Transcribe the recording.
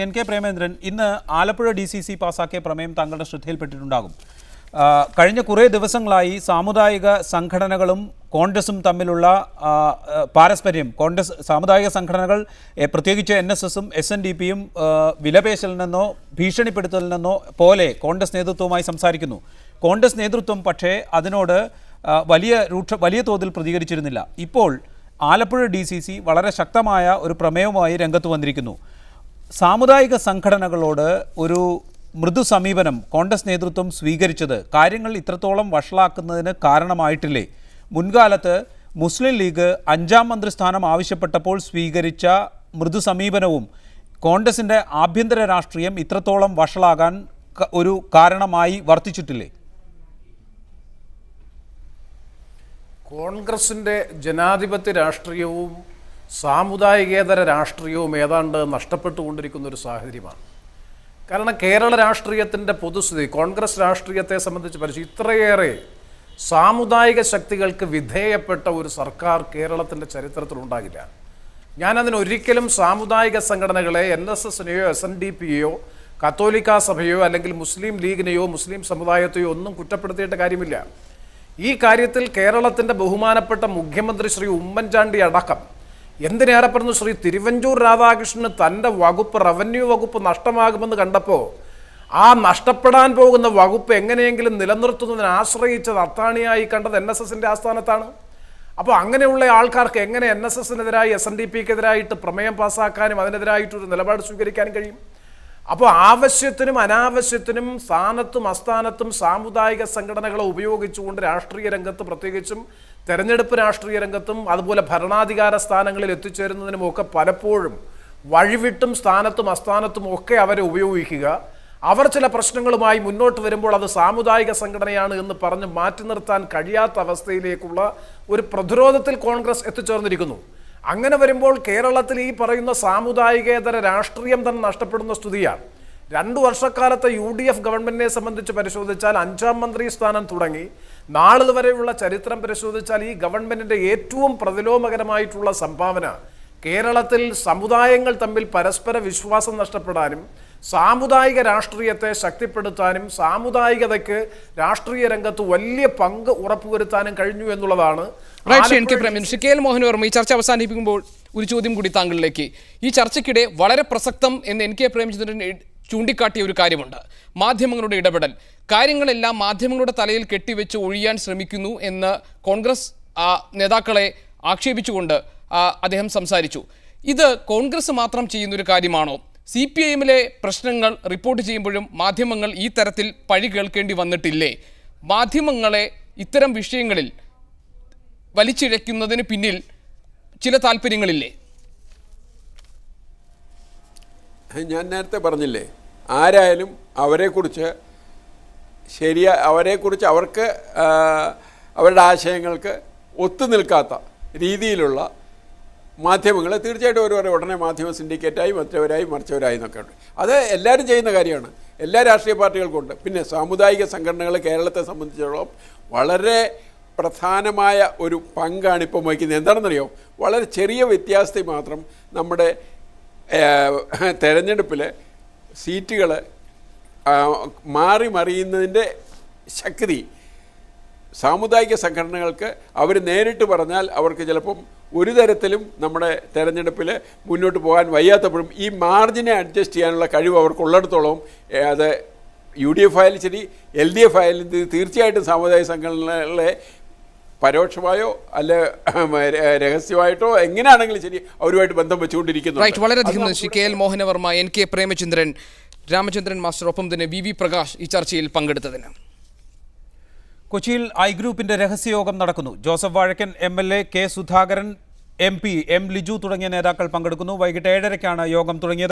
NK Premendran, ഇന്ന് Alappuzha DCC പാസാക്കിയ പ്രമേയം താങ്കളുടെ ശ്രദ്ധയിൽപ്പെട്ടിട്ടുണ്ടാകും. കഴിഞ്ഞ കുറേ ദിവസങ്ങളായി സാമുദായിക സംഘടനകളും കോൺഗ്രസും തമ്മിലുള്ള പാരസ്പര്യം, കോൺഗ്രസ് സാമുദായിക സംഘടനകൾ പ്രത്യേകിച്ച് NSSും SNDPയും വിലപേശലിൽ നിന്നോ ഭീഷണിപ്പെടുത്തലിൽ നിന്നോ പോലെ കോൺഗ്രസ് നേതൃത്വവുമായി സംസാരിക്കുന്നു. കോൺഗ്രസ് നേതൃത്വം പക്ഷേ അതിനോട് വലിയ തോതിൽ പ്രതികരിച്ചിരുന്നില്ല. ഇപ്പോൾ ആലപ്പുഴ DCC വളരെ ശക്തമായ ഒരു പ്രമേയവുമായി രംഗത്ത് വന്നിരിക്കുന്നു. സാമുദായിക സംഘടനകളോട് ഒരു മൃദു സമീപനം കോൺഗ്രസ് നേതൃത്വം സ്വീകരിച്ചത് കാര്യങ്ങൾ ഇത്രത്തോളം വഷളാക്കുന്നതിന് കാരണമായിട്ടില്ലേ? മുൻകാലത്ത് മുസ്ലിം ലീഗ് 5ാം മന്ത്രിസ്ഥാനം ആവശ്യപ്പെട്ടപ്പോൾ സ്വീകരിച്ച മൃദു സമീപനവും കോൺഗ്രസിൻ്റെ ആഭ്യന്തര രാഷ്ട്രീയം ഇത്രത്തോളം വഷളാകാൻ ഒരു കാരണമായി വർത്തിച്ചിട്ടില്ലേ? കോൺഗ്രസിൻ്റെ ജനാധിപത്യ രാഷ്ട്രീയവും സാമുദായികേതര രാഷ്ട്രീയവും ഏതാണ്ട് നഷ്ടപ്പെട്ടുകൊണ്ടിരിക്കുന്ന ഒരു സാഹചര്യമാണ്. കാരണം കേരള രാഷ്ട്രീയത്തിൻ്റെ പൊതുസ്ഥിതി കോൺഗ്രസ് രാഷ്ട്രീയത്തെ സംബന്ധിച്ച് ഇത്രയേറെ സാമുദായിക ശക്തികൾക്ക് വിധേയപ്പെട്ട ഒരു സർക്കാർ കേരളത്തിൻ്റെ ചരിത്രത്തിലുണ്ടാകില്ല. ഞാനതിനൊരിക്കലും സാമുദായിക സംഘടനകളെ NSSനെയോ SNDPയെയോ കത്തോലിക്ക സഭയോ അല്ലെങ്കിൽ മുസ്ലിം ലീഗിനെയോ മുസ്ലിം സമുദായത്തെയോ ഒന്നും കുറ്റപ്പെടുത്തിയിട്ട് കാര്യമില്ല. ഈ കാര്യത്തിൽ കേരളത്തിൻ്റെ ബഹുമാനപ്പെട്ട മുഖ്യമന്ത്രി ശ്രീ ഉമ്മൻചാണ്ടി അടക്കം, എന്തിനേറെ പറഞ്ഞു ശ്രീ തിരുവഞ്ചൂർ രാധാകൃഷ്ണന് തൻ്റെ വകുപ്പ് റവന്യൂ വകുപ്പ് നഷ്ടമാകുമെന്ന് കണ്ടപ്പോൾ ആ നഷ്ടപ്പെടാൻ പോകുന്ന വകുപ്പ് എങ്ങനെയെങ്കിലും നിലനിർത്തുന്നതിന് ആശ്രയിച്ചത് അത്താണിയായി കണ്ടത് NSSൻ്റെ ആസ്ഥാനത്താണ്. അപ്പോൾ അങ്ങനെയുള്ള ആൾക്കാർക്ക് എങ്ങനെ NSSനെതിരായി SNDPക്കെതിരായിട്ട് പ്രമേയം പാസ്സാക്കാനും അതിനെതിരായിട്ടൊരു നിലപാട് സ്വീകരിക്കാനും കഴിയും? അപ്പോൾ ആവശ്യത്തിനും അനാവശ്യത്തിനും സ്ഥാനത്തും അസ്ഥാനത്തും സാമുദായിക സംഘടനകളെ ഉപയോഗിച്ചുകൊണ്ട് രാഷ്ട്രീയ രംഗത്ത്, പ്രത്യേകിച്ചും തെരഞ്ഞെടുപ്പ് രാഷ്ട്രീയ രംഗത്തും അതുപോലെ ഭരണാധികാര സ്ഥാനങ്ങളിൽ എത്തിച്ചേരുന്നതിനുമൊക്കെ പലപ്പോഴും വഴിവിട്ടും സ്ഥാനത്തും അസ്ഥാനത്തും ഒക്കെ അവരെ ഉപയോഗിക്കുക. അവർ ചില പ്രശ്നങ്ങളുമായി മുന്നോട്ട് വരുമ്പോൾ അത് സാമുദായിക സംഘടനയാണ് എന്ന് പറഞ്ഞ് മാറ്റി നിർത്താൻ കഴിയാത്ത അവസ്ഥയിലേക്കുള്ള ഒരു പ്രതിരോധത്തിൽ കോൺഗ്രസ് എത്തിച്ചേർന്നിരിക്കുന്നു. അങ്ങനെ വരുമ്പോൾ കേരളത്തിൽ ഈ പറയുന്ന സാമുദായികേതര രാഷ്ട്രീയം തന്നെ നഷ്ടപ്പെടുന്ന സ്ഥിതിയാണ്. 2 വർഷക്കാലത്തെ UDF ഗവൺമെന്റിനെ സംബന്ധിച്ച് പരിശോധിച്ചാൽ 5ാം മന്ത്രി സ്ഥാനം തുടങ്ങി നാളിതുവരെയുള്ള ചരിത്രം പരിശോധിച്ചാൽ ഈ ഗവൺമെന്റിന്റെ ഏറ്റവും പ്രതിലോമകരമായിട്ടുള്ള സംഭാവന കേരളത്തിൽ സമുദായങ്ങൾ തമ്മിൽ പരസ്പര വിശ്വാസം നഷ്ടപ്പെടാനും സാമുദായിക രാഷ്ട്രീയത്തെ ശക്തിപ്പെടുത്താനും സാമുദായികതയ്ക്ക് രാഷ്ട്രീയ രംഗത്ത് വലിയ പങ്ക് ഉറപ്പുവരുത്താനും കഴിഞ്ഞു എന്നുള്ളതാണ്. KL മോഹനവർമ്മ, ഈ ചർച്ച അവസാനിപ്പിക്കുമ്പോൾ ഒരു ചോദ്യം കൂടി താങ്കളിലേക്ക്. ഈ ചർച്ചയ്ക്കിടെ വളരെ പ്രസക്തം എന്ന് NK പ്രേമചന്ദ്രൻ ചൂണ്ടിക്കാട്ടിയ ഒരു കാര്യമുണ്ട്: മാധ്യമങ്ങളുടെ ഇടപെടൽ. കാര്യങ്ങളെല്ലാം മാധ്യമങ്ങളുടെ തലയിൽ കെട്ടിവെച്ച് ഒഴിയാൻ ശ്രമിക്കുന്നു എന്ന് കോൺഗ്രസ് നേതാക്കളെ ആക്ഷേപിച്ചുകൊണ്ട് അദ്ദേഹം സംസാരിച്ചു. ഇത് കോൺഗ്രസ് മാത്രം ചെയ്യുന്നൊരു കാര്യമാണോ? CPIഎമ്മിലെ പ്രശ്നങ്ങൾ റിപ്പോർട്ട് ചെയ്യുമ്പോഴും മാധ്യമങ്ങൾ ഈ തരത്തിൽ പഴി കേൾക്കേണ്ടി വന്നിട്ടില്ലേ? മാധ്യമങ്ങളെ ഇത്തരം വിഷയങ്ങളിൽ വലിച്ചിഴയ്ക്കുന്നതിന് പിന്നിൽ ചില താല്പര്യങ്ങളില്ലേ? ഞാൻ നേരത്തെ പറഞ്ഞില്ലേ, ആരായാലും അവരെക്കുറിച്ച് അവർക്ക് അവരുടെ ആശയങ്ങൾക്ക് ഒത്തുനിൽക്കാത്ത രീതിയിലുള്ള മാധ്യമങ്ങളെ തീർച്ചയായിട്ടും ഒരു ഉടനെ മാധ്യമ സിൻഡിക്കേറ്റായി മറ്റവരായി മറിച്ചവരായി എന്നൊക്കെ ഉണ്ട്. അത് എല്ലാവരും ചെയ്യുന്ന കാര്യമാണ്, എല്ലാ രാഷ്ട്രീയ പാർട്ടികൾക്കുണ്ട്. പിന്നെ സാമുദായിക സംഘടനകൾ കേരളത്തെ സംബന്ധിച്ചിടത്തോളം വളരെ പ്രധാനമായ ഒരു പങ്കാണ് ഇപ്പോൾ വഹിക്കുന്നത്. എന്താണെന്നറിയോ? വളരെ ചെറിയ വ്യത്യാസത്തിൽ മാത്രം നമ്മുടെ തെരഞ്ഞെടുപ്പിൽ സീറ്റുകൾ മറിയുന്നതിൻ്റെ ശക്തി സാമുദായിക സംഘടനകൾക്ക് അവർ നേരിട്ട് പറഞ്ഞാൽ അവർക്ക് ചിലപ്പം ഒരു തരത്തിലും നമ്മുടെ തെരഞ്ഞെടുപ്പിൽ മുന്നോട്ട് പോകാൻ വയ്യാത്തപ്പോഴും ഈ മാർജിനെ അഡ്ജസ്റ്റ് ചെയ്യാനുള്ള കഴിവ് അവർക്കുള്ളിടത്തോളം അത് UDF ആയാലും ശരി LDF ആയാലും തീർച്ചയായിട്ടും സാമുദായിക സംഘടനകളെ പരോക്ഷമായോ അല്ല രഹസ്യമായിട്ടോ എങ്ങനെയാണെങ്കിലും ശരി അവരുമായിട്ട് ബന്ധം വെച്ചുകൊണ്ടിരിക്കുന്നു. വളരെയധികം KL Mohanavarma, NK Premachandran, Ramachandran master, ഒപ്പം തന്നെ VV പ്രകാശ് ഈ ചർച്ചയിൽ പങ്കെടുത്തതിന്. കൊച്ചിയിൽ ഐ ഗ്രൂപ്പിന്റെ രഹസ്യയോഗം നടക്കുന്നു. Joseph Vazhakkan MLA, K Sudhakaran MP, M Liju തുടങ്ങിയ നേതാക്കൾ പങ്കെടുക്കുന്നു. വൈകിട്ട് 7:30-ക്കാണ് യോഗം തുടങ്ങിയത്.